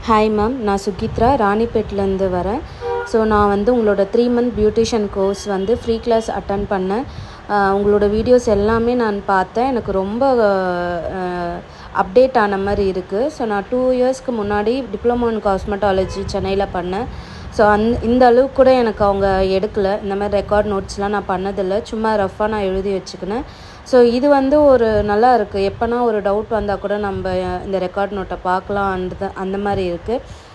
Hi ma'am, நான் சுகித்ரா ராணிப்பேட்லேருந்து வரேன். So நான் வந்து உங்களோட 3 மந்த் பியூட்டிஷியன் கோர்ஸ் வந்து ஃப்ரீ கிளாஸ் அட்டன் பண்ணேன். உங்களோட வீடியோஸ் எல்லாமே நான் பார்த்தேன். எனக்கு ரொம்ப அப்டேட் ஆன மாதிரி இருக்குது. ஸோ நான் 2 இயர்ஸ்க்கு முன்னாடி டிப்ளமோ இன் காஸ்மெட்டாலஜி சென்னையில் பண்ணேன். ஸோ இந்த அளவுக்கு கூட எனக்கு அவங்க எடுக்கலை. இந்த மாதிரி ரெக்கார்ட் நோட்ஸ்லாம் நான் பண்ணதில்லை. சும்மா ரஃபாக நான் எழுதி வச்சுக்கினேன். ஸோ இது வந்து ஒரு நல்லா இருக்குது. எப்போனா ஒரு டவுட் வந்தால் கூட நம்ம இந்த ரெக்கார்ட் நோட்டை பார்க்கலாம். அந்த மாதிரி இருக்குது.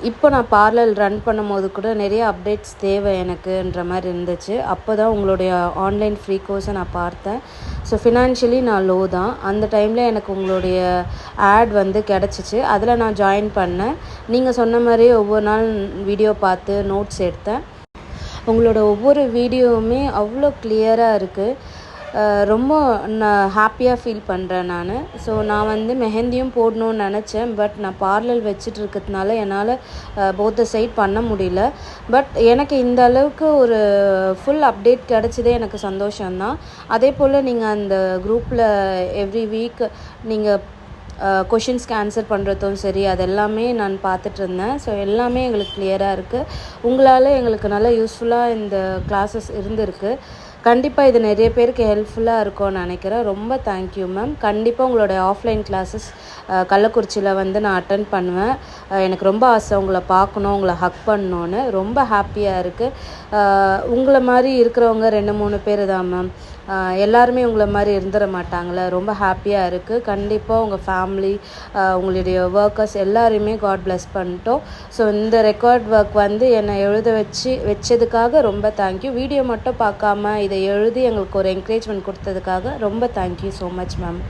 இப்போ நான் பார்லர் ரன் பண்ணும்போது கூட நிறைய அப்டேட்ஸ் தேவை எனக்குன்ற மாதிரி இருந்துச்சு. அப்போ தான் உங்களுடைய ஆன்லைன் ஃப்ரீ கோர்ஸை நான் பார்த்தேன். ஸோ ஃபினான்ஷியலி நான் லோ தான். அந்த டைமில் எனக்கு உங்களுடைய ஆட் வந்து கிடச்சிச்சு. அதில் நான் ஜாயின் பண்ணேன். நீங்கள் சொன்ன மாதிரி ஒவ்வொரு நாள் வீடியோ பார்த்து நோட்ஸ் எடுத்தேன். உங்களோட ஒவ்வொரு வீடியோவுமே அவ்வளோ கிளியராக இருக்குது. ரொம்ப நான் ஹாப்பியாக ஃபீல் பண்ணுறேன் நான். ஸோ நான் வந்து மெஹந்தியும் போடணும்னு நினச்சேன். பட் நான் பார்லர் வச்சுட்டு இருக்கிறதுனால என்னால் போத் சைட் பண்ண முடியல. பட் எனக்கு இந்த அளவுக்கு ஒரு ஃபுல் அப்டேட் கிடச்சதே எனக்கு சந்தோஷம்தான். அதே போல் நீங்கள் அந்த குரூப்பில் எவ்ரி வீக் நீங்கள் கொஷின்ஸ்க்கு ஆன்சர் பண்ணுறதும் சரி, அதெல்லாமே நான் பார்த்துட்ருந்தேன். ஸோ எல்லாமே எங்களுக்கு கிளியராக இருக்குது. உங்களால் எங்களுக்கு நல்லா யூஸ்ஃபுல்லாக இந்த கிளாஸஸ் இருந்திருக்கு. கண்டிப்பாக இது நிறைய பேருக்கு ஹெல்ப்ஃபுல்லாக இருக்கும்னு நினைக்கிறேன். ரொம்ப தேங்க்யூ மேம். கண்டிப்பாக உங்களோட ஆஃப்லைன் கிளாஸஸ் கள்ளக்குறிச்சியில் வந்து நான் அட்டன் பண்ணுவேன். எனக்கு ரொம்ப ஆசை உங்களை பார்க்கணும், உங்களை ஹக் பண்ணணுன்னு. ரொம்ப ஹாப்பியாக இருக்குது. உங்களை மாதிரி இருக்கிறவங்க 2-3 பேர் தான் மேம். எல்லாருமே உங்களை மாதிரி இருந்துட மாட்டாங்களே. ரொம்ப ஹாப்பியாக இருக்குது. கண்டிப்பாக உங்கள் ஃபேமிலி, உங்களுடைய ஒர்க்கர்ஸ் எல்லாரையுமே காட் பிளஸ் பண்ணிட்டோம். ஸோ இந்த ரெக்கார்ட் ஒர்க் வந்து என்னை எழுத வச்சதுக்காக ரொம்ப தேங்க்யூ. வீடியோ மட்டும் பார்க்காம இதை எழுதி எங்களுக்கு ஒரு என்கரேஜ்மெண்ட் கொடுத்ததுக்காக ரொம்ப தேங்க்யூ ஸோ மச் மேம்.